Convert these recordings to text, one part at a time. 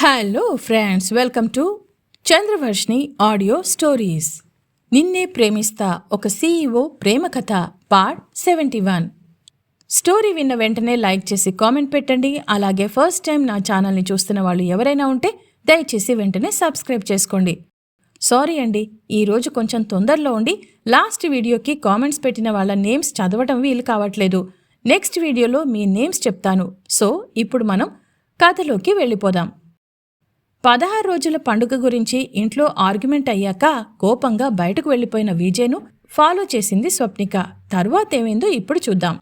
Hello friends, welcome to Chandravarshini audio stories. నిన్నే ప్రేమిస్తా ఒక CEO ప్రేమ కథ పార్ట్ 71. స్టోరీ విన్న వెంటనే లైక్ చేసి కామెంట్ పెట్టండి. అలాగే ఫస్ట్ టైం నా ఛానల్ని చూస్తున్న వాళ్ళు ఎవరైనా ఉంటే దయచేసి వెంటనే సబ్స్క్రైబ్ చేసుకోండి. సారీ అండి, ఈరోజు కొంచెం తొందరలో ఉండి లాస్ట్ వీడియోకి కామెంట్స్ పెట్టిన వాళ్ళ నేమ్స్ చదవటం వీలు కావట్లేదు. నెక్స్ట్ వీడియోలో మీ నేమ్స్ చెప్తాను. సో ఇప్పుడు మనం కథలోకి వెళ్ళిపోదాం. 16 రోజుల పండుగ గురించి ఇంట్లో ఆర్గ్యుమెంట్ అయ్యాక కోపంగా బయటకు వెళ్లిపోయిన విజయ్ను ఫాలో చేసింది స్వప్నిక. తరువాతేమైందో ఇప్పుడు చూద్దాం.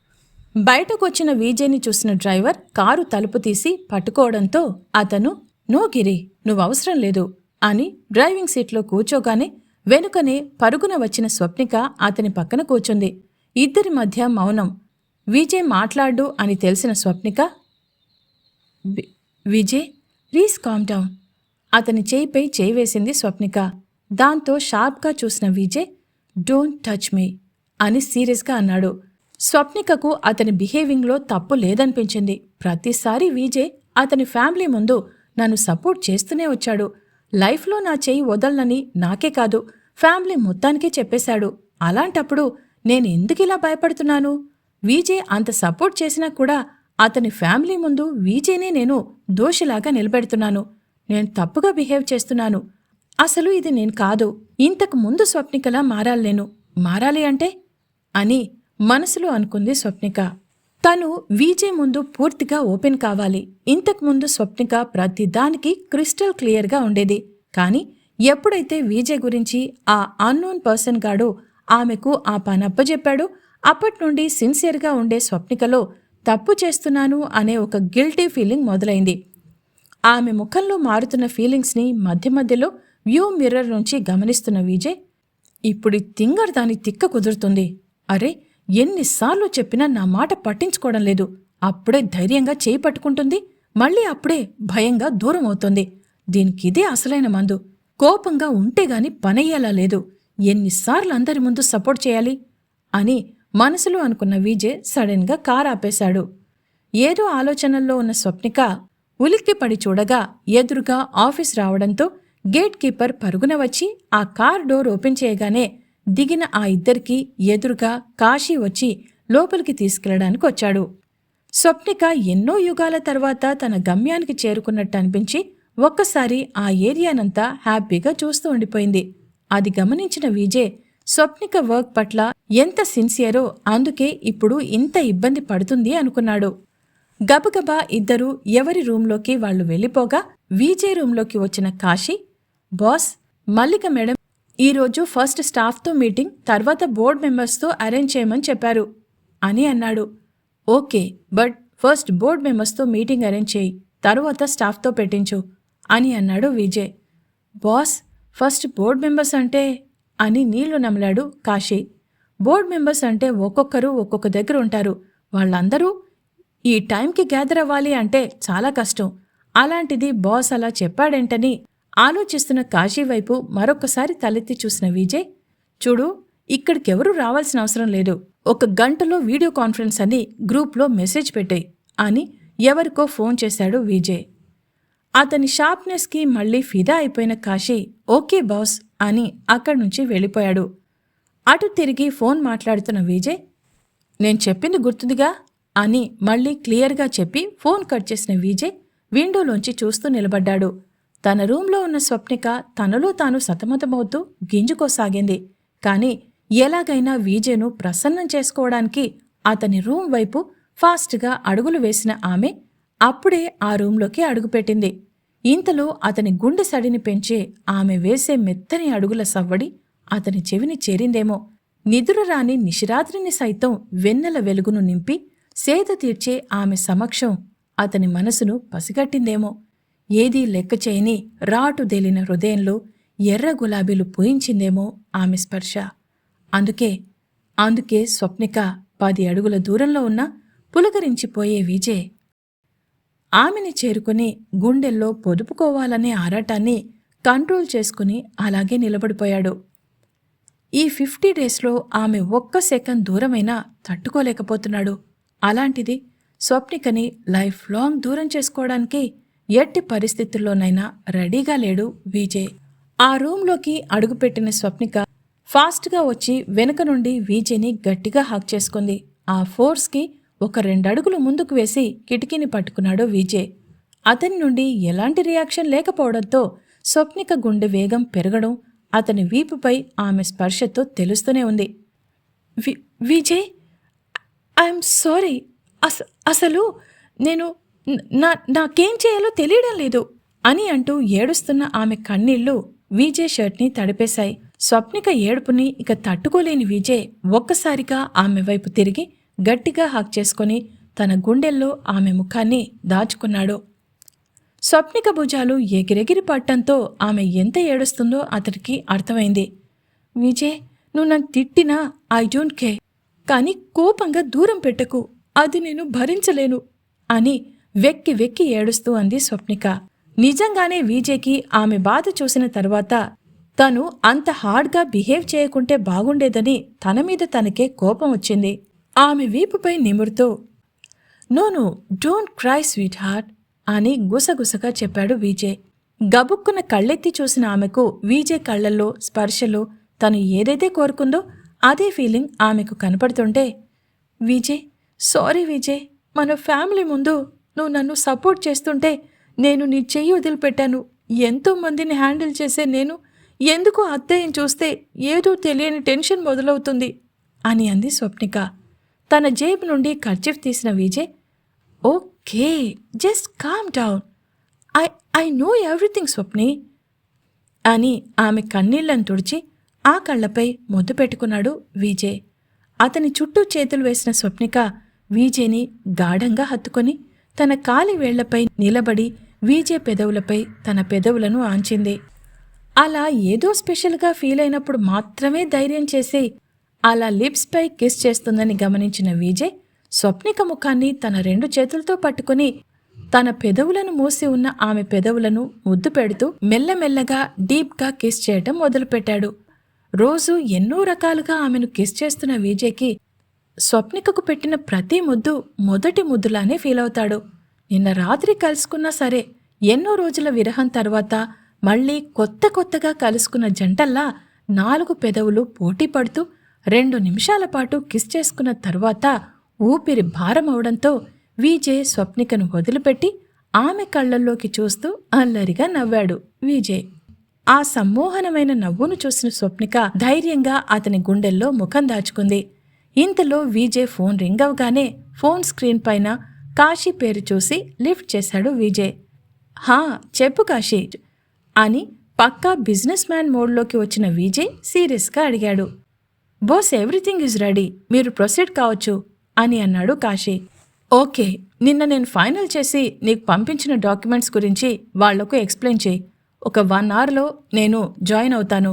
బయటకు వచ్చిన విజయ్ని చూసిన డ్రైవర్ కారు తలుపు తీసి పట్టుకోవడంతో అతను "నో గిరి, నువ్వవసరం లేదు" అని డ్రైవింగ్ సీట్లో కూర్చోగానే వెనుకనే పరుగున వచ్చిన స్వప్నిక అతని పక్కన కూర్చుంది. ఇద్దరి మధ్య మౌనం. విజయ్ మాట్లాడు అని తెలిసిన Swapnika, "Vijay, please calm down" అతని చేయిపై చేయి వేసింది స్వప్నిక. దాంతో షార్ప్గా చూసిన విజయ్, "డోంట్ టచ్ మీ" అని సీరియస్గా అన్నాడు. స్వప్నికకు అతని బిహేవింగ్లో తప్పు లేదనిపించింది. ప్రతిసారి విజయ్ అతని ఫ్యామిలీ ముందు నన్ను సపోర్ట్ చేస్తూనే వచ్చాడు. లైఫ్లో నా చేయి వదలనని నాకే కాదు, ఫ్యామిలీ మొత్తానికే చెప్పేశాడు. అలాంటప్పుడు నేను ఎందుకిలా భయపడుతున్నాను? విజయ్ అంత సపోర్ట్ చేసినా కూడా అతని ఫ్యామిలీ ముందు విజయ్నే నేను దోషిలాగా నిలబెడుతున్నాను. నేను తప్పుగా బిహేవ్ చేస్తున్నాను. అసలు ఇది నేను కాదు. ఇంతకు ముందు స్వప్నికలా మారాలి నేను. మారాలి అంటే అని మనసులో అనుకుంది స్వప్నిక. తను విజయ్ ముందు పూర్తిగా ఓపెన్ కావాలి. ఇంతకుముందు స్వప్నిక ప్రతిదానికి క్రిస్టల్ క్లియర్గా ఉండేది. కానీ ఎప్పుడైతే విజయ్ గురించి ఆ అన్నోన్ పర్సన్ గాడో ఆమెకు ఆ పనప్పజెప్పాడో అప్పట్నుండి సిన్సియర్గా ఉండే స్వప్నికలో తప్పు చేస్తున్నాను అనే ఒక గిల్టీ ఫీలింగ్ మొదలైంది. ఆమె ముఖంలో మారుతున్న ఫీలింగ్స్ని మధ్య మధ్యలో వ్యూ మిర్రర్ నుంచి గమనిస్తున్న విజయ్, ఇప్పుడు తింగర్ దాని తిక్క కుదురుతుంది. అరే, ఎన్నిసార్లు చెప్పినా నా మాట పట్టించుకోవడం లేదు. అప్పుడే ధైర్యంగా చేయి పట్టుకుంటుంది, మళ్ళీ అప్పుడే భయంగా దూరం అవుతుంది. దీనికిదే అసలైన మందు. కోపంగా ఉంటేగాని పనయ్యేలా లేదు. ఎన్నిసార్లు అందరి ముందు సపోర్ట్ చేయాలి అని మనసులో అనుకున్న విజయ్ సడన్గా కారు ఆపేశాడు. ఏదో ఆలోచనల్లో ఉన్న స్వప్నిక ఉలిక్కిపడి చూడగా ఎదురుగా ఆఫీస్ రావడంతో గేట్ కీపర్ పరుగున వచ్చి ఆ కార్ డోర్ ఓపెన్ చేయగానే దిగిన ఆ ఇద్దరికీ ఎదురుగా కాశీ వచ్చి లోపలికి తీసుకెళ్లడానికి వచ్చాడు. స్వప్నిక ఎన్నో యుగాల తర్వాత తన గమ్యానికి చేరుకున్నట్టు అనిపించి ఒక్కసారి ఆ ఏరియానంతా హ్యాపీగా చూస్తూ ఉండిపోయింది. అది గమనించిన విజయ్ స్వప్నిక వర్క్ పట్ల ఎంత సిన్సియరో అందుకే ఇప్పుడు ఇంత ఇబ్బంది పడుతుంది అనుకున్నాడు. గబగబా ఇద్దరూ ఎవరి రూంలోకి వాళ్లు వెళ్ళిపోగా విజయ్ రూంలోకి వచ్చిన కాశీ, "బాస్, మల్లిక మేడం ఈరోజు ఫస్ట్ స్టాఫ్తో మీటింగ్, తర్వాత బోర్డ్ మెంబర్స్తో అరేంజ్ చేయమని చెప్పారు" అని అన్నాడు. "ఓకే, బట్ ఫస్ట్ బోర్డ్ మెంబర్స్తో మీటింగ్ అరేంజ్ చేయి, తరువాత స్టాఫ్తో పెట్టించు" అని అన్నాడు Vijay. "Boss, first board members అంటే" అని నీళ్లు నమిలాడు కాశీ. "బోర్డ్ మెంబర్స్ అంటే ఒక్కొక్కరు ఒక్కొక్క దగ్గర ఉంటారు. వాళ్ళందరూ ఈ టైంకి గ్యాదర్ అవ్వాలి అంటే చాలా కష్టం. అలాంటిది బాస్ అలా చెప్పాడేంటని ఆలోచిస్తున్న కాశీ వైపు మరొకసారి తలెత్తి చూసిన విజయ్, "చూడు, ఇక్కడికెవరూ రావాల్సిన అవసరం లేదు. 1 గంటలో వీడియో కాన్ఫరెన్స్ అని గ్రూప్లో మెసేజ్ పెట్టాయి" అని ఎవరికో ఫోన్ చేశాడు విజయ్. అతని షార్ప్నెస్కి మళ్లీ ఫిదా అయిపోయిన కాశీ, "ఓకే బాస్" అని అక్కడ్నుంచి వెళ్ళిపోయాడు. అటు తిరిగి ఫోన్ మాట్లాడుతున్న విజయ్, "నేను చెప్పింది గుర్తుందిగా" అని మళ్లీ క్లియర్గా చెప్పి ఫోన్ కట్ చేసిన విజయ్ విండోలోంచి చూస్తూ నిలబడ్డాడు. తన రూంలో ఉన్న స్వప్నిక తనలో తాను సతమతమవుతూ గింజుకోసాగింది. కాని ఎలాగైనా విజయ్ను ప్రసన్నం చేసుకోవడానికి అతని రూం వైపు ఫాస్ట్గా అడుగులు వేసిన ఆమె అప్పుడే ఆ రూంలోకి అడుగుపెట్టింది. ఇంతలో అతని గుండె సడిని పెంచే ఆమె వేసే మెత్తని అడుగుల సవ్వడి అతని చెవిని చేరిందేమో. నిదురరాని నిశిరాత్రిని సైతం వెన్నెల వెలుగును నింపి సేద తీర్చే ఆమె సమక్షం అతని మనసును పసిగట్టిందేమో. ఏదీ లెక్క చేయని రాటుదేలిన హృదయంలో ఎర్ర గులాబీలు పూయించిందేమో ఆమె స్పర్శ. అందుకే స్వప్నిక 10 అడుగుల దూరంలో ఉన్న పులకరించిపోయే విజయ్ ఆమెని చేరుకుని గుండెల్లో పొదుపుకోవాలనే ఆరాటాన్ని కంట్రోల్ చేసుకుని అలాగే నిలబడిపోయాడు. ఈ 50 డేస్లో ఆమె ఒక్క సెకండ్ దూరమైనా తట్టుకోలేకపోతున్నాడు. అలాంటిది స్వప్నికని లైఫ్ లాంగ్ దూరం చేసుకోవడానికి ఎట్టి పరిస్థితుల్లోనైనా రెడీగా లేడు విజయ్. ఆ రూంలోకి అడుగుపెట్టిన స్వప్నిక ఫాస్ట్గా వచ్చి వెనుక నుండి విజయ్ని గట్టిగా హాక్ చేసుకుంది. ఆ ఫోర్స్కి ఒక 2 అడుగులు ముందుకు వేసి కిటికీని పట్టుకున్నాడు విజయ్. అతని నుండి ఎలాంటి రియాక్షన్ లేకపోవడంతో స్వప్నిక గుండె వేగం పెరగడం అతని వీపుపై ఆమె స్పర్శతో తెలుస్తూనే ఉంది. Vijay, I'm sorry. అసలు నేను నాకేం చేయాలో తెలియడం లేదు అని అంటూ ఏడుస్తున్న ఆమె కన్నీళ్లు విజయ్ షర్ట్ని తడిపేశాయి. స్వప్నిక ఏడుపుని ఇక తట్టుకోలేని విజయ్ ఒక్కసారిగా ఆమె వైపు తిరిగి గట్టిగా హాక్ చేసుకుని తన గుండెల్లో ఆమె ముఖాన్ని దాచుకున్నాడు. స్వప్నిక భుజాలు ఎగిరెగిరి పట్టంతో ఆమె ఎంత ఏడుస్తుందో అతడికి అర్థమైంది. విజయ్, నువ్వు నన్ను తిట్టినా ఐ డోంట్ కేర్, కానీ కోపంగా దూరం పెట్టకు, అది నేను భరించలేను అని వెక్కి వెక్కి ఏడుస్తూ అంది స్వప్నిక. నిజంగానే విజయ్కి ఆమె బాధ చూసిన తర్వాత తను అంత హార్డ్గా బిహేవ్ చేయకుంటే బాగుండేదని తన మీద తనకే కోపం వచ్చింది. ఆమె వీపుపై నిమురుతూ, no don't cry sweetheart అని గుసగుసగా చెప్పాడు విజయ్. గబుక్కున కళ్ళెత్తి చూసిన ఆమెకు విజయ్ కళ్లల్లో స్పర్శలో తను ఏదైతే కోరుకుందో అదే ఫీలింగ్ ఆమెకు కనపడుతుంటే, విజయ్, సారీ విజయ్, మన ఫ్యామిలీ ముందు నువ్వు నన్ను సపోర్ట్ చేస్తుంటే నేను నీ చెయ్యి వదిలిపెట్టాను. ఎంతో మందిని హ్యాండిల్ చేసే నేను ఎందుకు అత్తయ్యని చూస్తే ఏదో తెలియని టెన్షన్ మొదలవుతుంది అని అంది స్వప్నిక. తన జేబు నుండి కర్చీఫ్ తీసిన Vijay, okay, just calm down, I know everything Swapni అని ఆమె కన్నీళ్లను తుడిచి ఆ కళ్లపై ముద్దు పెట్టుకున్నాడు విజయ్. అతని చుట్టూ చేతులు వేసిన స్వప్నిక విజయ్ని గాఢంగా హత్తుకొని తన కాలి వేళ్లపై నిలబడి విజయ్ పెదవులపై తన పెదవులను ఆంచింది. అలా ఏదో స్పెషల్గా ఫీల్ అయినప్పుడు మాత్రమే ధైర్యం చేసి అలా లిప్స్పై కిస్ చేస్తుందని గమనించిన విజయ్ స్వప్నిక ముఖాన్ని తన 2 చేతులతో పట్టుకుని తన పెదవులను మూసి ఉన్న ఆమె పెదవులను ముద్దు పెడుతూ మెల్లమెల్లగా డీప్గా కిస్ చేయటం మొదలుపెట్టాడు. రోజు ఎన్నో రకాలుగా ఆమెను కిస్ చేస్తున్న విజయ్కి స్వప్నికకు పెట్టిన ప్రతి ముద్దు మొదటి ముద్దులానే ఫీల్ అవుతాడు. నిన్న రాత్రి కలుసుకున్నా సరే, ఎన్నో రోజుల విరహం తర్వాత మళ్లీ కొత్తగా కలుసుకున్న జంటల్లా 4 పెదవులు పోటీ పడుతూ 2 నిమిషాల పాటు కిస్ చేసుకున్న తరువాత ఊపిరి భారమవడంతో విజయ్ స్వప్నికను వదిలిపెట్టి ఆమె కళ్లల్లోకి చూస్తూ అల్లరిగా నవ్వాడు విజయ్. ఆ సమ్మోహనమైన నవ్వును చూసిన స్వప్నిక ధైర్యంగా అతని గుండెల్లో ముఖం దాచుకుంది. ఇంతలో విజయ్ ఫోన్ రింగ్ అవగానే ఫోన్ స్క్రీన్ పైన కాశీ పేరు చూసి లిఫ్ట్ చేశాడు విజయ్. హా, చెప్పు కాశీ అని పక్కా బిజినెస్ మ్యాన్ మోడ్లోకి వచ్చిన విజయ్ సీరియస్గా అడిగాడు. బాస్, ఎవ్రీథింగ్ ఈజ్ రెడీ, మీరు ప్రొసీడ్ కావచ్చు అని అన్నాడు కాశీ. ఓకే, నిన్న నేను ఫైనల్ చేసి నీకు పంపించిన డాక్యుమెంట్స్ గురించి వాళ్లకు ఎక్స్ప్లెయిన్ చేయి. ఒక 1 అవర్లో నేను జాయిన్ అవుతాను.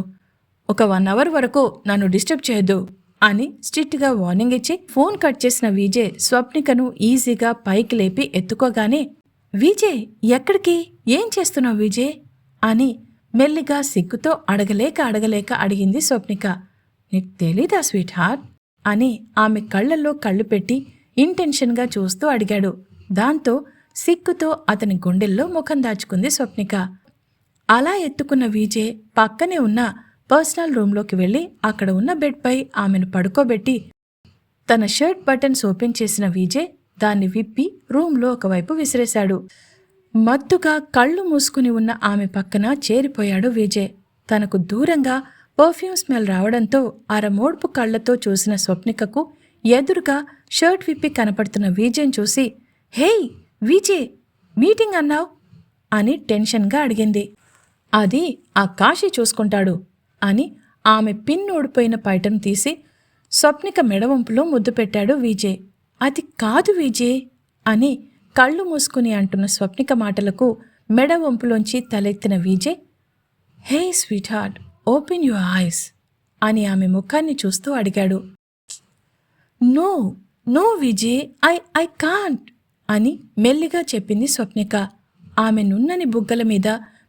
ఒక 1 అవర్ వరకు నన్ను డిస్టర్బ్ చేయొద్దు అని స్ట్రిక్ట్గా వార్నింగ్ ఇచ్చి ఫోన్ కట్ చేసిన విజయ్ స్వప్నికను ఈజీగా పైకి లేపి ఎత్తుకోగానే, విజయ్, ఎక్కడికి, ఏం చేస్తున్నావు విజయ్ అని మెల్లిగా సిగ్గుతో అడగలేక అడిగింది స్వప్నిక. నీకు తెలీదా స్వీట్ హార్ట్ అని ఆమె కళ్లల్లో కళ్ళు పెట్టి ఇంటెన్షన్గా చూస్తూ అడిగాడు. దాంతో సిగ్గుతో అతని గుండెల్లో ముఖం దాచుకుంది స్వప్నిక. అలా ఎత్తుకున్న విజయ్ పక్కనే ఉన్న పర్సనల్ రూంలోకి వెళ్ళి అక్కడ ఉన్న బెడ్పై ఆమెను పడుకోబెట్టి తన షర్ట్ బటన్స్ ఓపెన్ చేసిన విజయ్ దాన్ని విప్పి రూంలో ఒకవైపు విసిరేశాడు. మత్తుగా కళ్ళు మూసుకుని ఉన్న ఆమె పక్కన చేరిపోయాడు విజయ్. తనకు దూరంగా పర్ఫ్యూమ్ స్మెల్ రావడంతో అరమోడ్పు కళ్లతో చూసిన స్వప్నికకు ఎదురుగా షర్ట్ విప్పి కనపడుతున్న విజయ్ని చూసి, హేయ్ విజయ్, మీటింగ్ అన్నావు అని టెన్షన్గా అడిగింది. అది ఆ కాశీ చూసుకుంటాడు అని ఆమె పిన్ ఊడిపోయిన పైటను తీసి స్వప్నిక మెడవంపులో ముద్దు పెట్టాడు విజయ్. అది కాదు విజయ్ అని కళ్ళు మూసుకుని అంటున్న స్వప్నిక మాటలకు మెడవంపులోంచి తలెత్తిన Vijay, hey sweetheart, open your eyes అని ఆమె ముఖాన్ని చూస్తూ అడిగాడు. No no Vijay, I can't అని మెల్లిగా చెప్పింది స్వప్నిక. ఆమె నున్నని బుగ్గల మీద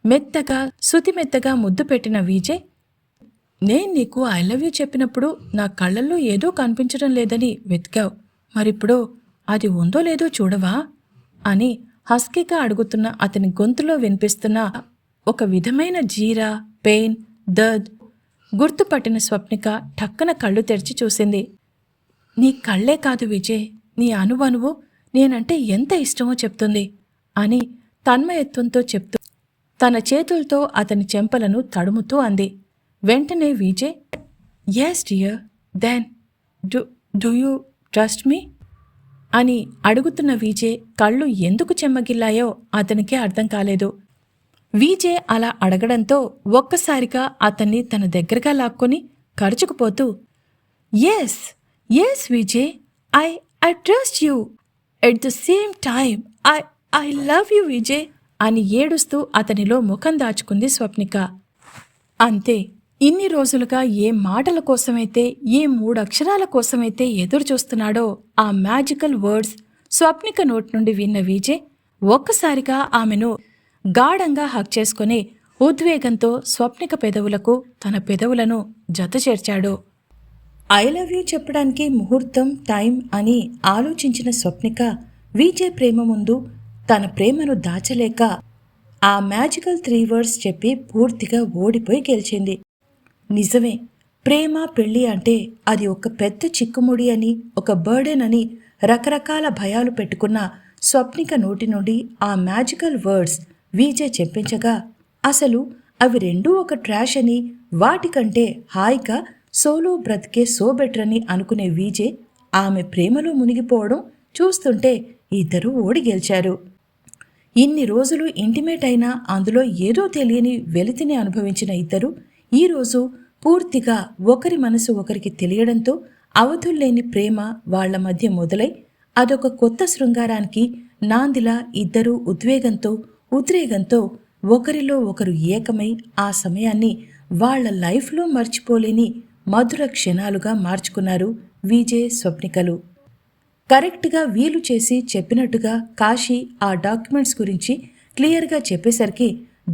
మెత్తగా సుతిమెత్తగా ముద్దు పెట్టిన విజయ్, నేను నీకు ఐ లవ్ యూ చెప్పినప్పుడు నా కళ్ళల్లో ఏదో కనిపించడం లేదని వెతికావు, మరిప్పుడు అది ఉందో లేదో చూడవా అని హస్కీగా అడుగుతున్న అతని గొంతులో వినిపిస్తున్న ఒక విధమైన జీరా, పెయిన్, దర్ద్ గుర్తుపట్టిన స్వప్నిక ఠక్కన కళ్ళు తెరిచి చూసింది. నీ కళ్ళే కాదు విజయ్, నీ అణువణువు నేనంటే ఎంత ఇష్టమో చెప్తుంది అని తన్మయత్వంతో చెప్తూ తన చేతులతో అతని చెంపలను తడుముతూ అంది. వెంటనే Vijay, yes dear, then do you trust me అని అడుగుతున్న విజయ్ కళ్ళు ఎందుకు చెమ్మగిల్లాయో అతనికే అర్థం కాలేదు. విజయ్ అలా అడగడంతో ఒక్కసారిగా అతన్ని తన దగ్గరగా లాక్కొని కరుచుకుపోతూ, yes yes Vijay, I trust you, at the same time I love you Vijay అని ఏడుస్తూ అతనిలో ముఖం దాచుకుంది స్వప్నిక. అంతే, ఇన్ని రోజులుగా ఏ మాటల కోసమైతే, ఏ 3 అక్షరాల కోసమైతే ఎదురు చూస్తున్నాడో ఆ మ్యాజికల్ వర్డ్స్ స్వప్నిక నోటి నుండి విన్న విజయ్ ఒక్కసారిగా ఆమెను గాఢంగా హక్ చేసుకుని ఉద్వేగంతో స్వప్నిక పెదవులకు తన పెదవులను జతచేర్చాడు. ఐ లవ్ యూ చెప్పడానికి ముహూర్తం, టైం అని ఆలోచించిన స్వప్నిక విజయ్ ప్రేమ ముందు తన ప్రేమను దాచలేక ఆ మ్యాజికల్ 3 వర్డ్స్ చెప్పి పూర్తిగా ఓడిపోయి గెలిచింది. నిజమే, ప్రేమ పెళ్ళి అంటే అది ఒక పెద్ద చిక్కుముడి అని, ఒక బర్డెన్ అని రకరకాల భయాలు పెట్టుకున్న స్వప్నిక నోటి నుండి ఆ మ్యాజికల్ వర్డ్స్ విజయ్ చెప్పించగా అసలు అవి రెండూ ఒక ట్రాష్ అని, వాటికంటే హాయిగా సోలో బ్రతికే సో బెటర్ అని అనుకునే విజయ్ ఆమె ప్రేమలో మునిగిపోవడం చూస్తుంటే ఇద్దరూ ఓడి గెలిచారు. ఇన్ని రోజులు ఇంటిమేట్ అయినా అందులో ఏదో తెలియని వెలితిని అనుభవించిన ఇద్దరు ఈరోజు పూర్తిగా ఒకరి మనసు ఒకరికి తెలియడంతో అవధుల్లేని ప్రేమ వాళ్ల మధ్య మొదలై అదొక కొత్త శృంగారానికి నాందిలా ఇద్దరూ ఉద్రేగంతో ఒకరిలో ఒకరు ఏకమై ఆ సమయాన్ని వాళ్ల లైఫ్లో మర్చిపోలేని మధుర క్షణాలుగా మార్చుకున్నారు విజయ్, స్వప్నికలు. కరెక్ట్గా వీలు చేసి చెప్పినట్టుగా కాశీ ఆ డాక్యుమెంట్స్ గురించి క్లియర్గా చెప్పేసరికి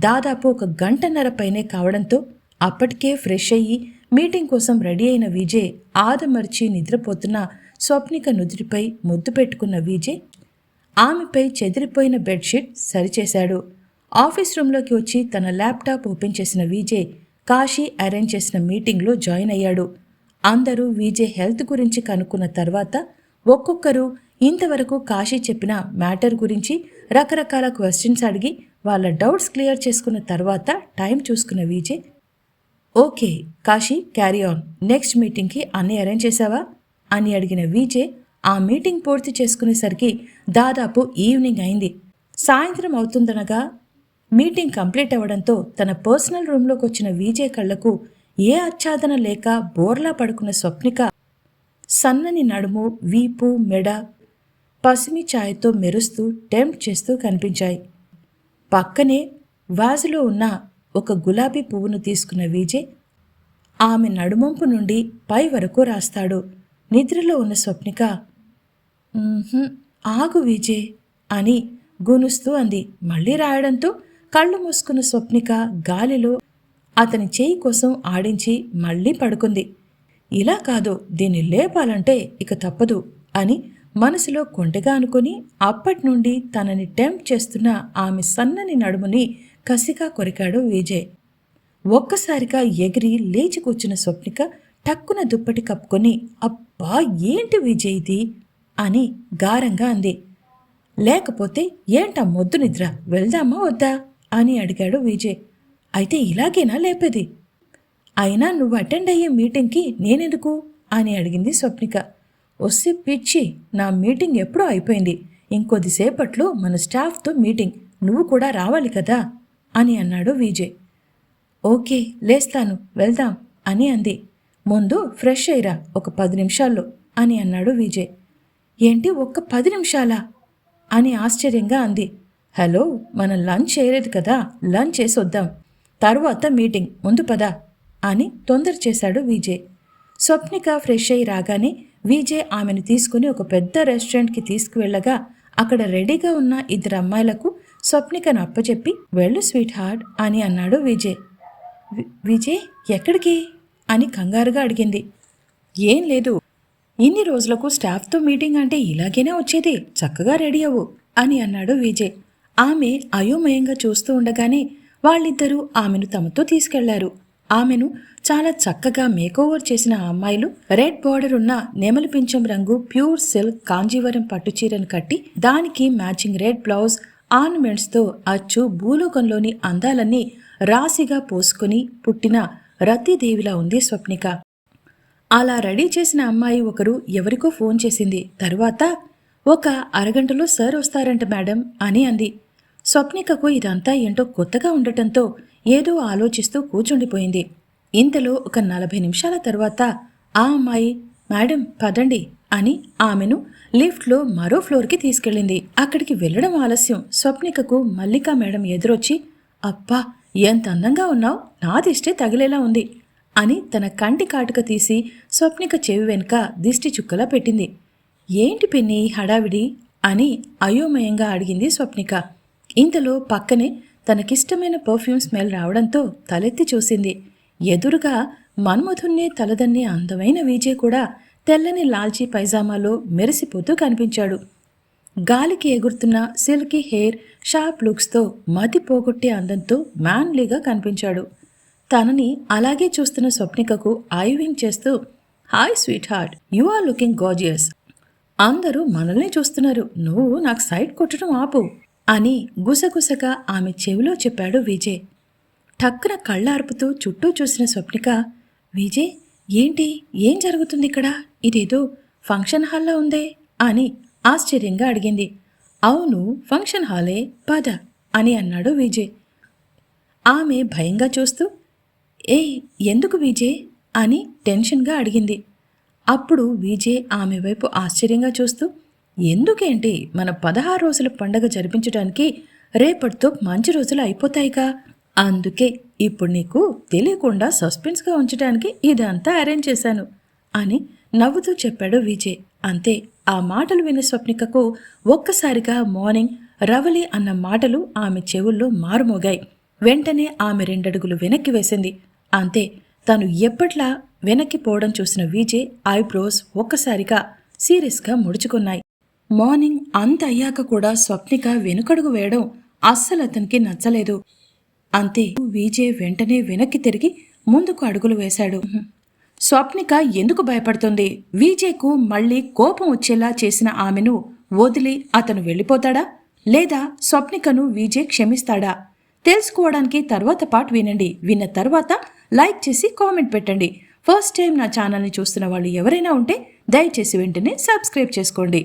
దాదాపు 1 గంటన్నర పైనే కావడంతో అప్పటికే ఫ్రెష్ అయ్యి మీటింగ్ కోసం రెడీ అయిన విజయ్ ఆదమర్చి నిద్రపోతున్న స్వప్నిక నుదుటిపై ముద్దు పెట్టుకున్న విజయ్ ఆమెపై చెదిరిపోయిన బెడ్షీట్ సరిచేశాడు. ఆఫీస్ రూంలోకి వచ్చి తన ల్యాప్టాప్ ఓపెన్ చేసిన విజయ్ కాశీ అరేంజ్ చేసిన మీటింగ్లో జాయిన్ అయ్యాడు. అందరూ విజయ్ హెల్త్ గురించి కనుక్కున్న తర్వాత ఒక్కొక్కరు ఇంతవరకు కాశీ చెప్పిన మ్యాటర్ గురించి రకరకాల క్వశ్చన్స్ అడిగి వాళ్ళ డౌట్స్ క్లియర్ చేసుకున్న తర్వాత టైం చూసుకున్న Vijay, okay Kashi, carry on, next మీటింగ్కి అన్నీ అరేంజ్ చేశావా అని అడిగిన విజయ్ ఆ మీటింగ్ పూర్తి చేసుకునేసరికి దాదాపు ఈవినింగ్ అయింది. సాయంత్రం అవుతుందనగా మీటింగ్ కంప్లీట్ అవ్వడంతో తన పర్సనల్ రూమ్లోకి వచ్చిన విజయ్ కళ్లకు ఏ ఆచ్ఛాదన లేక బోర్లా పడుకున్న స్వప్నిక సన్నని నడుము, వీపు, మెడ పసిమి ఛాయతో మెరుస్తూ టెంప్ట్ చేస్తూ కనిపించాయి. పక్కనే వాజులో ఉన్న ఒక గులాబీ పువ్వును తీసుకున్న విజయ్ ఆమె నడుమంపు నుండి పై వరకు రాస్తాడు. నిద్రలో ఉన్న స్వప్నిక ఆగు విజయ్ అని గునుస్తూ అంది. మళ్ళీ రాయడంతో కళ్ళు మూసుకున్న స్వప్నిక గాలిలో అతని చేయి కోసం ఆడించి మళ్ళీ పడుకుంది. ఇలా కాదు, దీన్ని లేపాలంటే ఇక తప్పదు అని మనసులో కొంటెగా అనుకుని అప్పటి నుండి తనని టెంప్ట్ చేస్తున్న ఆమె సన్నని నడుముని కసిగా కొరికాడు విజయ్. ఒక్కసారిగా ఎగిరి లేచి కూర్చున్న స్వప్నిక టక్కున దుప్పటి కప్పుకొని, అబ్బా ఏంటి విజయ్ ఇది అని గారంగా అంది. లేకపోతే ఏంటా మొద్దు నిద్ర, వెళ్దామా వద్దా అని అడిగాడు విజయ్. అయితే ఇలాగేనా లేపేది? అయినా నువ్వు అటెండ్ అయ్యే మీటింగ్కి నేనెందుకు అని అడిగింది స్వప్నిక. వస్తే పిచ్చి, నా మీటింగ్ ఎప్పుడో అయిపోయింది, ఇంకొద్దిసేపట్లో మన స్టాఫ్తో మీటింగ్, నువ్వు కూడా రావాలి కదా అని అన్నాడు విజయ్. ఓకే లేస్తాను, వెళ్దాం అని అంది. ముందు ఫ్రెష్ అయ్యిరా, ఒక 10 నిమిషాల్లో అని అన్నాడు విజయ్. ఏంటి ఒక్క 10 నిమిషాలా అని ఆశ్చర్యంగా అంది. హలో, మనం లంచ్ చేయలేదు కదా, లంచ్ చేసి వద్దాం, తరువాత మీటింగ్, ముందు పదా అని తొందర చేశాడు విజయ్. స్వప్నిక ఫ్రెష్ అయ్యి రాగానే విజయ్ ఆమెను తీసుకుని ఒక పెద్ద రెస్టారెంట్కి తీసుకువెళ్ళగా అక్కడ రెడీగా ఉన్న 2 అమ్మాయిలకు స్వప్నికను అప్పచెప్పి వెళ్ళు స్వీట్ హార్ట్ అని అన్నాడు విజయ్. విజయ్ ఎక్కడికి అని కంగారుగా అడిగింది. ఏం లేదు, ఇన్ని రోజులకు స్టాఫ్తో మీటింగ్ అంటే ఇలాగేనే వచ్చేది, చక్కగా రెడీ అవ్వు అని అన్నాడు విజయ్. ఆమె అయోమయంగా చూస్తూ ఉండగానే వాళ్ళిద్దరూ ఆమెను తమతో తీసుకెళ్లారు. ఆమెను చాలా చక్కగా మేకోవర్ చేసిన ఆ అమ్మాయిలు రెడ్ బార్డర్ ఉన్న నెమలి పింఛం రంగు ప్యూర్ సిల్క్ కాంజీవరం పట్టుచీరను కట్టి దానికి మ్యాచింగ్ రెడ్ బ్లౌజ్ ఆర్నమెంట్స్తో అచ్చు భూలోకంలోని అందాలన్నీ రాశిగా పోసుకుని పుట్టిన రతీదేవిలా ఉంది స్వప్నిక. అలా రెడీ చేసిన అమ్మాయి ఒకరు ఎవరికో ఫోన్ చేసింది. తరువాత ఒక అరగంటలో సార్ వస్తారంట మేడం అని అంది. స్వప్నికకు ఇదంతా ఏంటో కొత్తగా ఉండటంతో ఏదో ఆలోచిస్తూ కూర్చుండిపోయింది. ఇంతలో ఒక 40 నిమిషాల తర్వాత ఆ అమ్మాయి మేడం పదండి అని ఆమెను లిఫ్ట్లో మరో ఫ్లోర్కి తీసుకెళ్ళింది. అక్కడికి వెళ్లడం ఆలస్యం. స్వప్నికకు మల్లికా మేడం ఎదురొచ్చి అబ్బా ఎంత అందంగా ఉన్నావు, నా దిష్టి తగిలేలా ఉంది అని తన కంటి కాటుక తీసి స్వప్నిక చెవి వెనుక దిష్టి చుక్కలా పెట్టింది. ఏంటి పిన్ని హడావిడి అని అయోమయంగా అడిగింది స్వప్నిక. ఇంతలో పక్కనే తనకిష్టమైన పర్ఫ్యూమ్ స్మెల్ రావడంతో తలెత్తి చూసింది. ఎదురుగా మన్మధున్నే తలదన్నే అందమైన విజయ్ కూడా తెల్లని లాల్చీ పైజామాలో మెరిసిపోతూ కనిపించాడు. గాలికి ఎగురుతున్న సిల్కీ హెయిర్, షార్ప్ లుక్స్తో మతి పోగొట్టే అందంతో మ్యాన్లీగా కనిపించాడు. తనని అలాగే చూస్తున్న స్వప్నికకు ఐవింగ్ చేస్తూ hi sweetheart, you are looking gorgeous. అందరూ మనల్ని చూస్తున్నారు, నువ్వు నాకు సైడ్ కొట్టడం ఆపు అని గుసగుసగా ఆమె చెవిలో చెప్పాడు విజయ్. టక్కున కళ్ళార్పుతూ చుట్టూ చూసిన స్వప్నిక విజయ్ ఏంటి, ఏం జరుగుతుంది ఇక్కడ, ఇదేదో ఫంక్షన్ హాల్లో ఉందే అని ఆశ్చర్యంగా అడిగింది. అవును ఫంక్షన్ హాలే, పద అని అన్నాడు విజయ్. ఆమె భయంగా చూస్తూ ఎందుకు విజయ్ అని టెన్షన్గా అడిగింది. అప్పుడు విజయ్ ఆమె వైపు ఆశ్చర్యంగా చూస్తూ ఎందుకేంటి, మన 16 రోజుల పండగ జరిపించడానికి రేపటితో మంచి రోజులు అయిపోతాయిగా, అందుకే ఇప్పుడు నీకు తెలియకుండా సస్పెన్స్గా ఉంచడానికి ఇదంతా అరేంజ్ చేశాను అని నవ్వుతూ చెప్పాడు విజయ్. అంతే, ఆ మాటలు విన్న స్వప్నికకు ఒక్కసారిగా మార్నింగ్ రవలి అన్న మాటలు ఆమె చెవుల్లో మారుమోగాయి. వెంటనే ఆమె 2 అడుగులు వెనక్కి వేసింది. అంతే, తను ఎప్పట్లా వెనక్కి పోవడం చూసిన విజయ్ ఐబ్రోస్ ఒక్కసారిగా సీరియస్గా ముడుచుకున్నాయి. మార్నింగ్ అంత అయ్యాక కూడా స్వప్నిక వెనుకడుగు వేయడం అస్సలు అతనికి నచ్చలేదు. అంతే, విజయ్ వెంటనే వెనక్కి తిరిగి ముందుకు అడుగులు వేశాడు. స్వప్నిక ఎందుకు భయపడుతుంది? విజయ్కు మళ్లీ కోపం వచ్చేలా చేసిన ఆమెను వదిలి అతను వెళ్ళిపోతాడా, లేదా స్వప్నికను విజయ్ క్షమిస్తాడా? తెలుసుకోవడానికి తర్వాత పార్ట్ వినండి. విన్న తర్వాత లైక్ చేసి కామెంట్ పెట్టండి. ఫస్ట్ టైం నా ఛానల్ని చూస్తున్న వాళ్ళు ఎవరైనా ఉంటే దయచేసి వెంటనే సబ్స్క్రైబ్ చేసుకోండి.